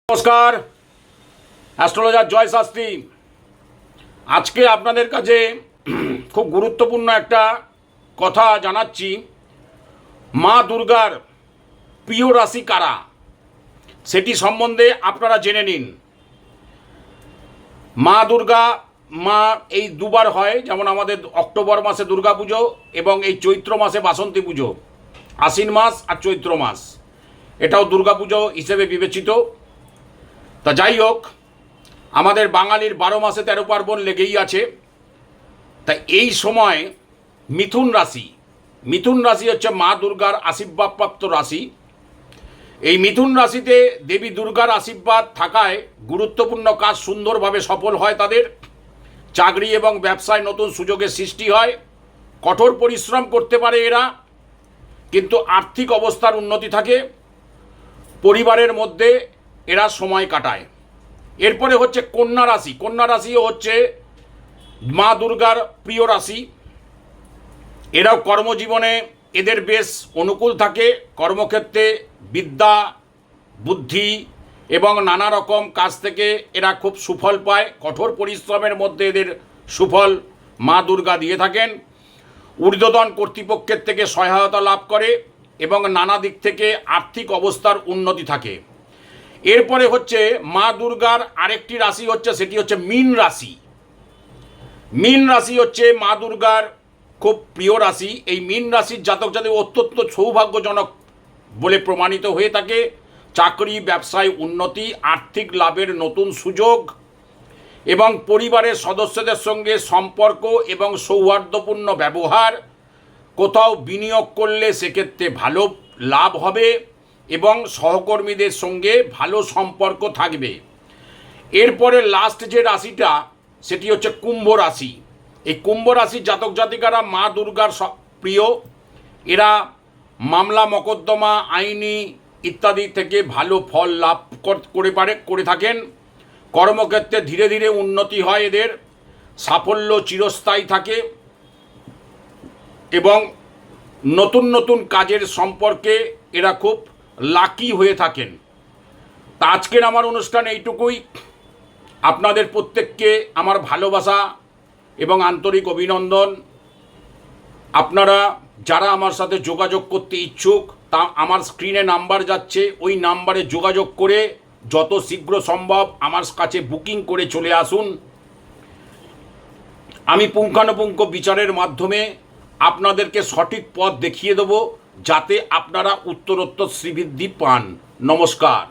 নমস্কার, অ্যাস্ট্রোলজার জয় শাস্ত্রী। আজকে আপনাদের কাছে খুব গুরুত্বপূর্ণ একটা কথা জানাচ্ছি। মা দুর্গার প্রিয় রাশি কারা সেটি সম্বন্ধে আপনারা জেনে নিন। মা দুর্গা এই দুবার হয়, যেমন আমাদের অক্টোবর মাসে দুর্গা পুজো এবং এই চৈত্র মাসে বাসন্তী পুজো। আশ্বিন মাস আর চৈত্র মাস এটাও দুর্গা পুজো হিসেবে বিবেচিত। তা যাই হোক, আমাদের বাঙালির 12 মাসে 13 পার্বণ লেগেই আছে। তাই এই সময় মিথুন রাশি হচ্ছে মা দুর্গার আশীর্বাদপ্রাপ্ত রাশি। এই মিথুন রাশিতে দেবী দুর্গার আশীর্বাদ থাকায় গুরুত্বপূর্ণ কাজ সুন্দরভাবে সফল হয় তাদের। চাকরি এবং ব্যবসায় নতুন সুযোগের সৃষ্টি হয়। কঠোর পরিশ্রম করতে পারে এরা, কিন্তু আর্থিক অবস্থার উন্নতি থাকে। পরিবারের মধ্যে এরা সময় কাটায়। এরপরে হচ্ছে কন্যা রাশিও হচ্ছে মা দুর্গার প্রিয় রাশি। এরাও কর্মজীবনে এদের বেশ অনুকূল থাকে। কর্মক্ষেত্রে বিদ্যা, বুদ্ধি এবং নানা রকম কাজ থেকে এরা খুব সুফল পায়। কঠোর পরিশ্রমের মধ্যে এদের সুফল মা দুর্গা দিয়ে থাকেন। ঊর্ধ্বতন কর্তৃপক্ষের থেকে সহায়তা লাভ করে এবং নানা দিক থেকে আর্থিক অবস্থার উন্নতি থাকে। এরপরে হচ্ছে মা দুর্গার আরেকটি রাশি হচ্ছে, সেটি হচ্ছে মীন রাশি। মীন রাশি হচ্ছে মা দুর্গার খুব প্রিয় রাশি। এই মীন রাশির জাতক জাতিক অত্যন্ত সৌভাগ্যজনক বলে প্রমাণিত হয়ে থাকে। চাকরি ব্যবসায় উন্নতি, আর্থিক লাভের নতুন সুযোগ এবং পরিবারের সদস্যদের সঙ্গে সম্পর্ক এবং সৌহার্দ্যপূর্ণ ব্যবহার। কোথাও বিনিয়োগ করলে সেক্ষেত্রে ভালো লাভ হবে এবং সহকর্মীদের সঙ্গে ভালো সম্পর্ক থাকবে। এরপরে লাস্ট যে রাশিটা সেটি হচ্ছে কুম্ভ রাশি। এই কুম্ভ রাশির জাতক জাতিকারা মা দুর্গার প্রিয়। এরা মামলা মকদ্দমা, আইনি ইত্যাদি থেকে ভালো ফল লাভ করে থাকেন। কর্মক্ষেত্রে ধীরে ধীরে উন্নতি হয় এদের। সাফল্য চিরস্থায়ী থাকে এবং নতুন নতুন কাজের সম্পর্কে এরা খুব লাকি হয়ে থাকেন। তা আজকের আমার অনুষ্ঠান এইটুকুই। আপনাদের প্রত্যেককে আমার ভালোবাসা এবং আন্তরিক অভিনন্দন। আপনারা যারা আমার সাথে যোগাযোগ করতে ইচ্ছুক, তা আমার স্ক্রিনে নাম্বার যাচ্ছে, ওই নাম্বারে যোগাযোগ করে যত শীঘ্র সম্ভব আমার কাছে বুকিং করে চলে আসুন। আমি পুঙ্খানুপুঙ্খ বিচারের মাধ্যমে আপনাদেরকে সঠিক পথ দেখিয়ে দেব, যাতে আপনারা উত্তরোত্তর শ্রীবৃদ্ধি পান। নমস্কার।